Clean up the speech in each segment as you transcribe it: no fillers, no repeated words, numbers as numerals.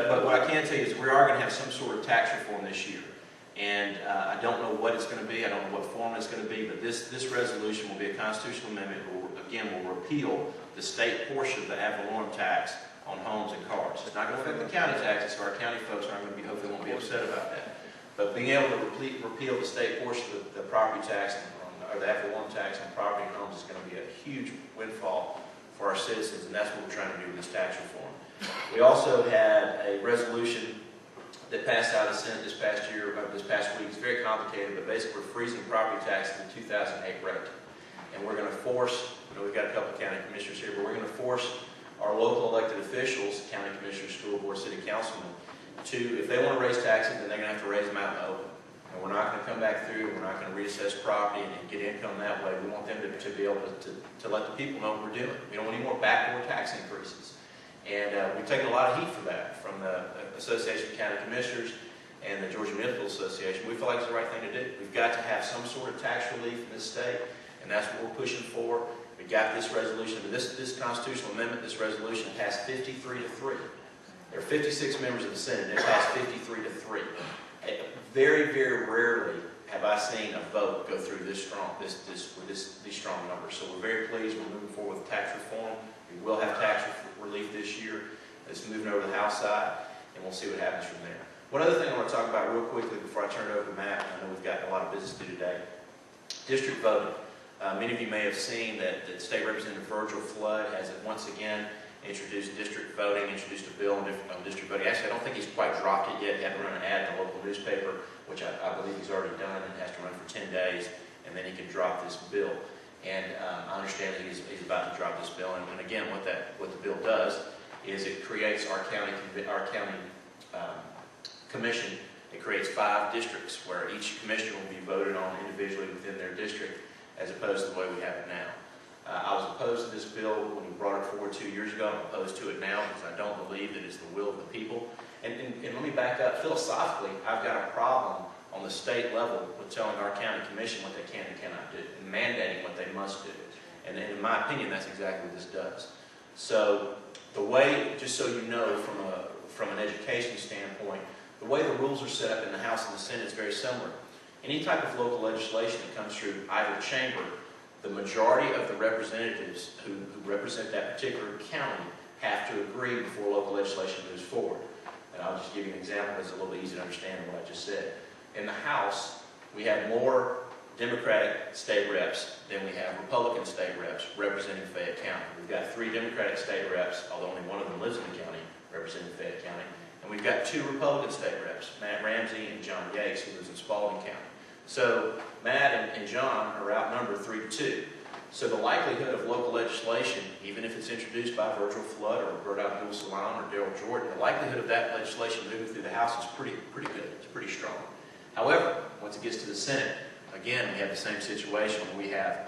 But what I can tell you is we are going to have some sort of tax reform this year. And I don't know what it's going to be. I don't know what form it's going to be. But this resolution will be a constitutional amendment. Again, will repeal the state portion of the ad valorem tax on homes and cars. It's not going to affect the county taxes, so our county folks aren't going to be, hopefully won't be upset about that. But being able to repeal the state portion of the property tax, or the ad valorem tax on property and homes, is going to be a huge windfall for our citizens, and that's what we're trying to do with this tax reform. We also had a resolution that passed out of the Senate this past week. It's very complicated, but basically we're freezing property taxes in 2008 rate. And we're going to force, we've got a couple of county commissioners here, but we're going to force our local elected officials, county commissioners, school board, city councilmen, to, if they want to raise taxes, then they're going to have to raise them out in the open. And we're not going to come back through, we're not going to reassess property and get income that way. We want them to be able to let the people know what we're doing. We don't want any more backdoor tax increases. And we've taken a lot of heat for that from the Association of County Commissioners and the Georgia Municipal Association. We feel like it's the right thing to do. We've got to have some sort of tax relief in this state, and that's what we're pushing for. We got this resolution, this constitutional amendment, this resolution passed 53-3. There are 56 members of the Senate. It passed 53-3. Very, very rarely have I seen a vote go through this strong, these strong numbers. So we're very pleased. We're moving forward with tax reform. We will have tax relief this year. It's moving over to the House side, and we'll see what happens from there. One other thing I want to talk about real quickly before I turn it over to Matt, I know we've got a lot of business to do today. District voting. Many of you may have seen that State Representative Virgil Flood has once again introduced district voting, introduced a bill on district voting. Actually, I don't think he's quite dropped it yet. He had to run an ad in the local newspaper, which I believe he's already done, and has to run for 10 days, and then he can drop this bill. And I understand that he's about to drop this bill. And again, what the bill does is it creates our county commission. It creates 5 districts where each commissioner will be voted on individually within their district, as opposed to the way we have it now. I was opposed to this bill when we brought it forward 2 years ago. I'm opposed to it now because I don't believe that it's the will of the people. And let me back up. Philosophically, I've got a problem on the state level with telling our county commission what they can and cannot do, and mandating what they must do. And in my opinion, that's exactly what this does. So the way, just so you know, from an education standpoint, the way the rules are set up in the House and the Senate is very similar. Any type of local legislation that comes through either chamber, the majority of the representatives who represent that particular county have to agree before local legislation moves forward. And I'll just give you an example because it's a little bit easier to understand what I just said. In the House, we have more Democratic state reps than we have Republican state reps representing Fayette County. We've got 3 Democratic state reps, although only one of them lives in the county, representing Fayette County. And we've got 2 Republican state reps, Matt Ramsey and John Yates, who lives in Spalding County. So Matt and John are outnumbered 3-2. So the likelihood of local legislation, even if it's introduced by Virgil Flood or Bert Abdul Salam or Darrell Jordan, the likelihood of that legislation moving through the House is pretty good. It's pretty strong. However, once it gets to the Senate, again, we have the same situation where we have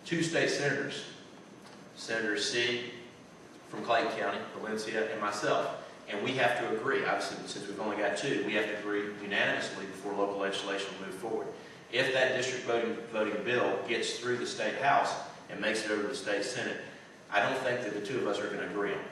2 state senators, Senator C from Clayton County, Valencia, and myself. And we have to agree, obviously, since we've only got 2, we have to agree unanimously before local legislation will move forward. If that district voting bill gets through the state House and makes it over to the state Senate, I don't think that the 2 of us are going to agree on it.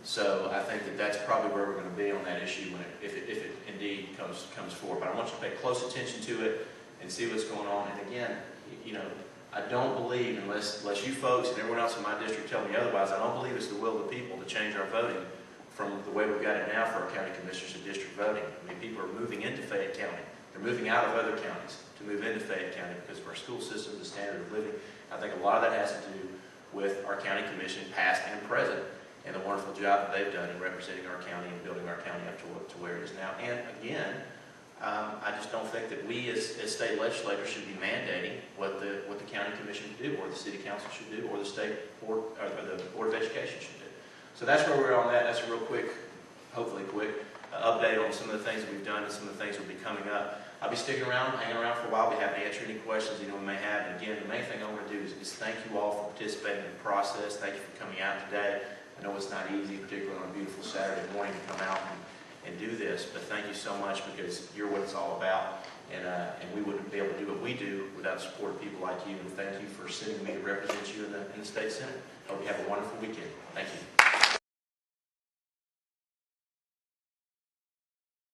So I think that that's probably where we're going to be on that issue if it indeed comes forward. But I want you to pay close attention to it and see what's going on. And again, you know, I don't believe, unless you folks and everyone else in my district tell me otherwise, I don't believe it's the will of the people to change our voting from the way we've got it now for our county commissioners and district voting. I mean, people are moving into Fayette County. They're moving out of other counties to move into Fayette County because of our school system, the standard of living. I think a lot of that has to do with our county commission, past and present, and the wonderful job that they've done in representing our county and building our county up to where it is now. And again, I just don't think that we as state legislators should be mandating what the county commission should do, or the city council should do, or the state board, or the board of education should do. So that's where we're on that. That's a real quick, hopefully quick, update on some of the things that we've done and some of the things that will be coming up. I'll be sticking around, hanging around for a while. I'll be happy to answer any questions anyone may have. And again, the main thing I want to do is thank you all for participating in the process. Thank you for coming out today. I know it's not easy, particularly on a beautiful Saturday morning, to come out and do this, but thank you so much because you're what it's all about. And we wouldn't be able to do what we do without the support of people like you. And thank you for sending me to represent you in the state Senate. Hope you have a wonderful